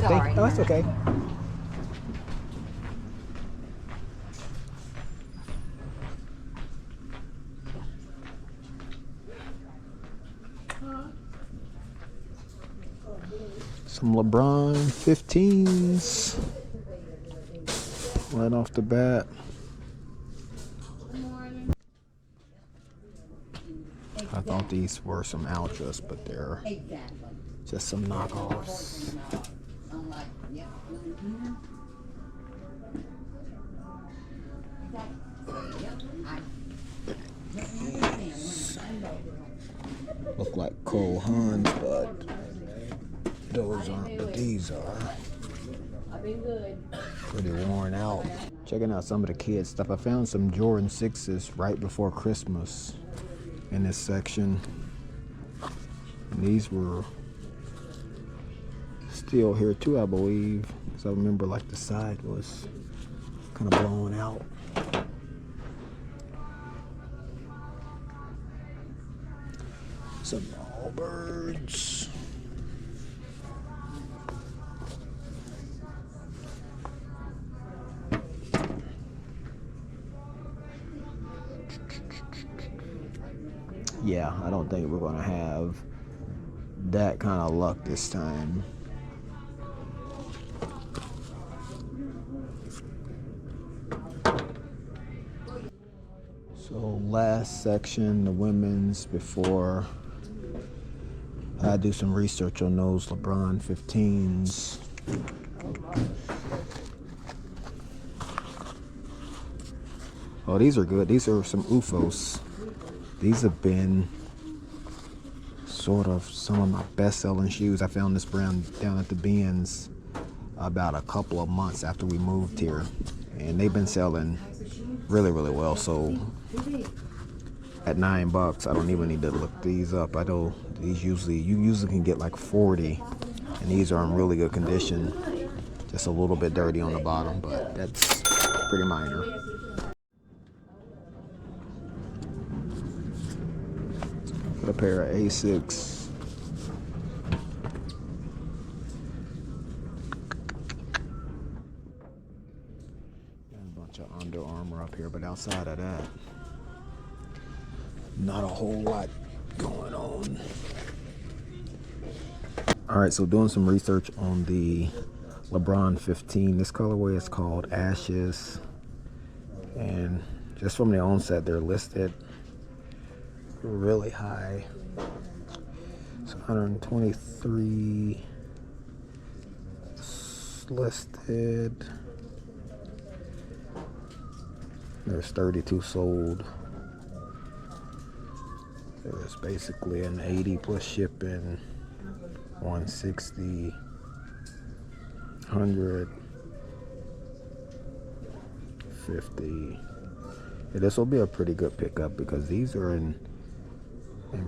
thank you. Oh, that's okay. Some LeBron 15s right off the bat. I thought these were some Ultras, but they're just some knockoffs. Look like Cole Haans, but those aren't, but these are pretty worn out. Checking out some of the kids' stuff. I found some Jordan 6s right before Christmas in this section. And these were still here too, I believe. Because I remember like the side was kind of blown out. Some Allbirds. Yeah, I don't think we're going to have that kind of luck this time. So last section, the women's, before I do some research on those LeBron 15s. Oh, these are good. These are some UFOs. These have been sort of some of my best-selling shoes. I found this brand down at the Benz about a couple of months after we moved here, and they've been selling really, really well. So at $9, I don't even need to look these up. I know these you usually can get like 40, and these are in really good condition. Just a little bit dirty on the bottom, but that's pretty minor. A pair of Asics. And a bunch of Under Armour up here, but outside of that, not a whole lot going on. Alright, so doing some research on the LeBron 15. This colorway is called Ashes. And just from the onset, they're listed really high. It's 123 listed. There's 32 sold. There's basically an 80 plus shipping, 160, 100, 50. Yeah, this will be a pretty good pickup because these are in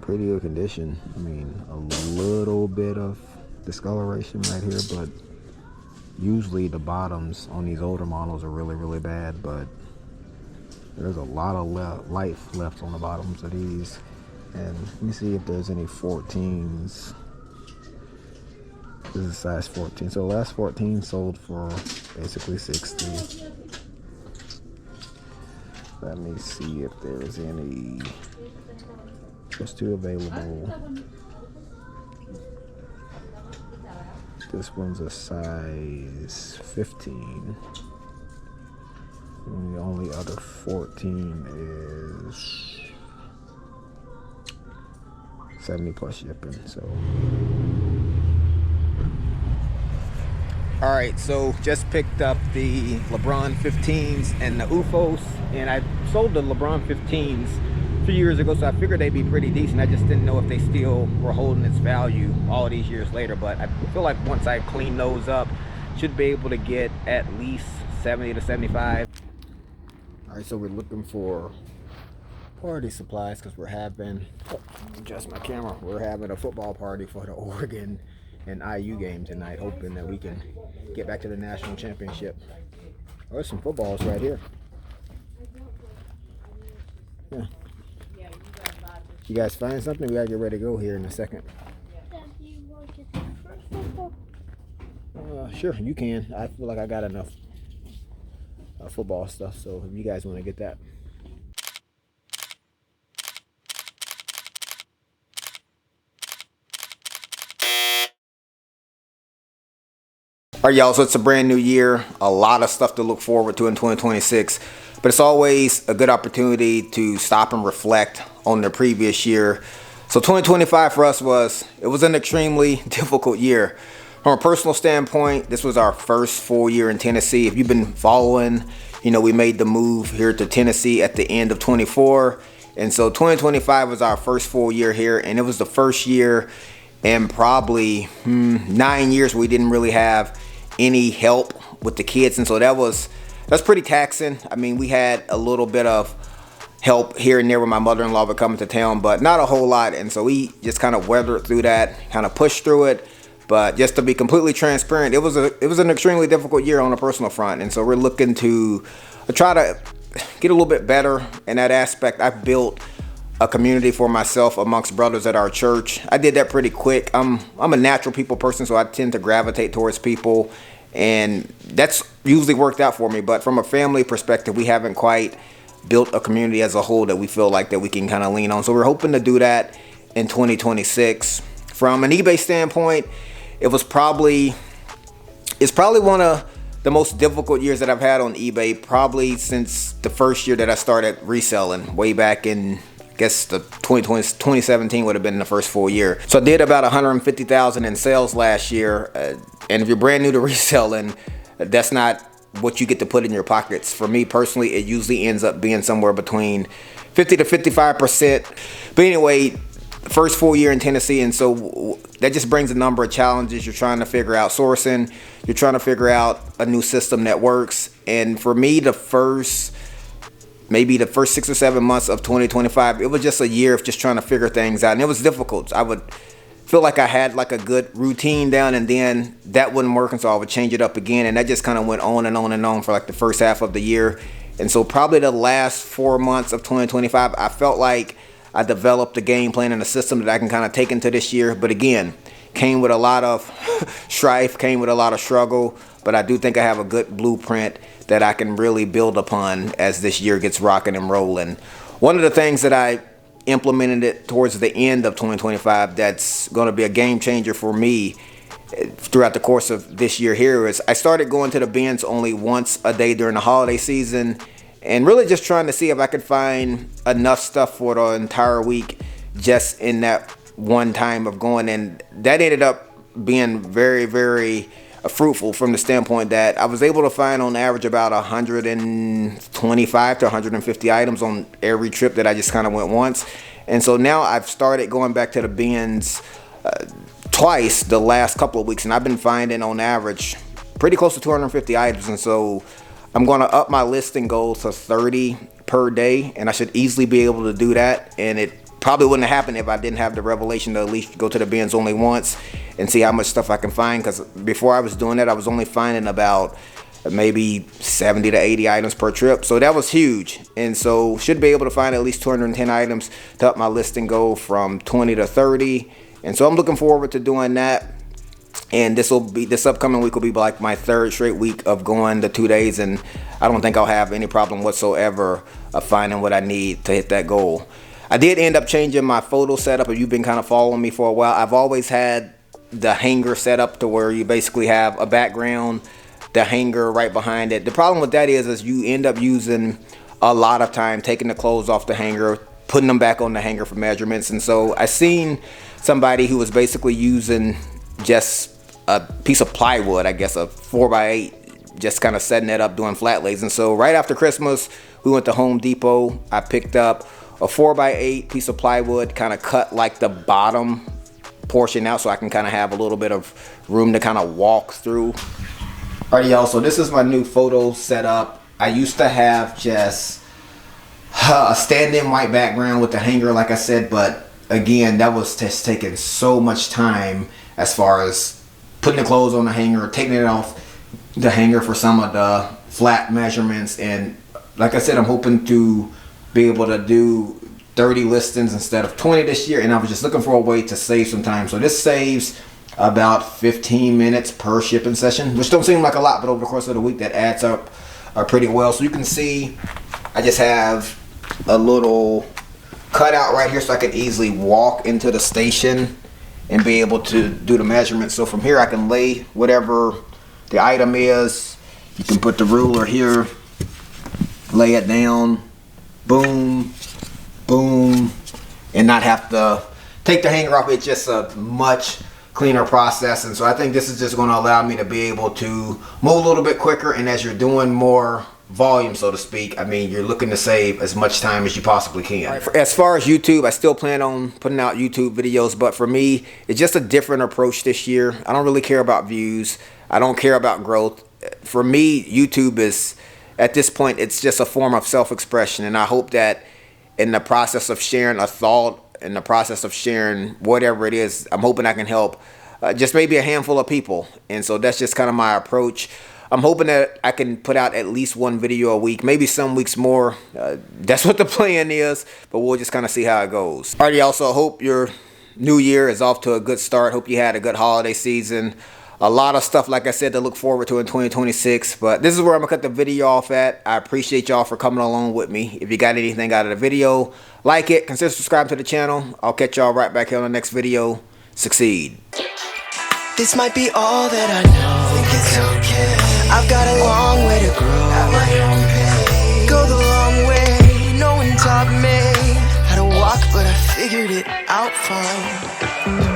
pretty good condition. I mean, a little bit of discoloration right here, but usually the bottoms on these older models are really, really bad, but there's a lot of life left on the bottoms of these. And let me see if there's any 14s. This is size 14. So the last 14 sold for basically 60. Let me see if there's any just two available. This one's a size 15. And the only other 14 is 70 plus shipping. So all right, so just picked up the LeBron 15s and the UFOs, and I sold the LeBron 15s a few years ago, so I figured they'd be pretty decent. I just didn't know if they still were holding its value all these years later, but I feel like once I clean those up, should be able to get at least 70 to 75. All right, so we're looking for party supplies because we're having, adjust my camera, we're having a football party for the Oregon and IU game tonight, hoping that we can get back to the national championship. Oh, there's some footballs right here. Yeah. You guys find something? We gotta get ready to go here in a second. Sure, you can. I feel like I got enough football stuff, so if you guys want to get that. All right, y'all, so it's a brand new year. A lot of stuff to look forward to in 2026. But it's always a good opportunity to stop and reflect on the previous year. So 2025 for us was an extremely difficult year. From a personal standpoint, this was our first full year in Tennessee. If you've been following, we made the move here to Tennessee at the end of 24. And so 2025 was our first full year here. And it was the first year in probably 9 years we didn't really have any help with the kids. And so that's pretty taxing. I mean, we had a little bit of help here and there when my mother-in-law would come into town, but not a whole lot. And so we just kind of weathered through that, kind of pushed through it. But just to be completely transparent, it was an extremely difficult year on a personal front. And so we're looking to try to get a little bit better in that aspect. I've built a community for myself amongst brothers at our church. I did that pretty quick. I'm a natural people person, so I tend to gravitate towards people, and that's usually worked out for me. But from a family perspective, we haven't quite built a community as a whole that we feel like that we can kind of lean on. So we're hoping to do that in 2026. From an eBay standpoint, it's probably one of the most difficult years that I've had on eBay, probably since the first year that I started reselling, way back in, I guess, 2017 would have been the first full year. So I did about 150,000 in sales last year. And if you're brand new to reselling, that's not what you get to put in your pockets. For me personally, it usually ends up being somewhere between 50 to 55%. But anyway, first full year in Tennessee, and so that just brings a number of challenges. You're trying to figure out sourcing, you're trying to figure out a new system that works. And for me, maybe the first 6 or 7 months of 2025, it was just a year of just trying to figure things out, and it was difficult. I would feel like I had like a good routine down, and then that wouldn't work, and so I would change it up again, and that just kind of went on and on and on for like the first half of the year. And so probably the last 4 months of 2025, I felt like I developed a game plan and a system that I can kind of take into this year. But again, came with a lot of strife, came with a lot of struggle. But I do think I have a good blueprint that I can really build upon as this year gets rocking and rolling. One of the things that I implemented it towards the end of 2025 that's going to be a game changer for me throughout the course of this year here is I started going to the bins only once a day during the holiday season, and really just trying to see if I could find enough stuff for the entire week just in that one time of going. And that ended up being very, very fruitful from the standpoint that I was able to find on average about 125 to 150 items on every trip that I just kind of went once. And so now I've started going back to the bins twice the last couple of weeks, and I've been finding on average pretty close to 250 items. And so I'm going to up my listing goal to 30 per day, and I should easily be able to do that. And it probably wouldn't have happened if I didn't have the revelation to at least go to the bins only once and see how much stuff I can find. Because before I was doing that, I was only finding about maybe 70 to 80 items per trip. So that was huge. And so should be able to find at least 210 items to up my listing goal from 20 to 30. And so I'm looking forward to doing that. And this upcoming week will be like my third straight week of going the 2 days, and I don't think I'll have any problem whatsoever of finding what I need to hit that goal. I did end up changing my photo setup. If you've been kind of following me for a while, I've always had the hanger set up to where you basically have a background, the hanger right behind it. The problem with that is you end up using a lot of time taking the clothes off the hanger, putting them back on the hanger for measurements. And so I seen somebody who was basically using just a piece of plywood, I guess a 4x8, just kind of setting that up doing flat lays. And so right after Christmas, we went to Home Depot. I picked up a 4x8 piece of plywood, kind of cut like the bottom portion out so I can kind of have a little bit of room to kind of walk through. Alrighty, y'all, so this is my new photo setup. I used to have just a stand-in white background with the hanger, like I said, but again, that was just taking so much time as far as putting the clothes on the hanger, taking it off the hanger for some of the flat measurements. And like I said, I'm hoping to be able to do 30 listings instead of 20 this year. And I was just looking for a way to save some time. So this saves about 15 minutes per shipping session, which don't seem like a lot, but over the course of the week that adds up pretty well. So you can see I just have a little cutout right here so I can easily walk into the station and be able to do the measurements. So from here I can lay whatever the item is. You can put the ruler here, lay it down, boom, boom, and not have to take the hanger off. It's just a much cleaner process. And so I think this is just going to allow me to be able to move a little bit quicker, and as you're doing more volume, so to speak, I mean, you're looking to save as much time as you possibly can. Right, as far as YouTube, I still plan on putting out YouTube videos, but for me, it's just a different approach this year. I don't really care about views. I don't care about growth. For me, YouTube is, at this point, it's just a form of self-expression, and I hope that in the process of sharing a thought, in the process of sharing whatever it is, I'm hoping I can help just maybe a handful of people. And so that's just kind of my approach. I'm hoping that I can put out at least one video a week, maybe some weeks more. That's what the plan is, but we'll just kind of see how it goes. Alrighty, y'all, so I hope your new year is off to a good start. Hope you had a good holiday season. A lot of stuff, like I said, to look forward to in 2026. But this is where I'm going to cut the video off at. I appreciate y'all for coming along with me. If you got anything out of the video, like it, consider subscribing to the channel. I'll catch y'all right back here on the next video. Succeed. This might be all that I know. Think it's okay. I've got a long way to grow. At my own pace. Go the long way. No one taught me how to walk, but I figured it out fine.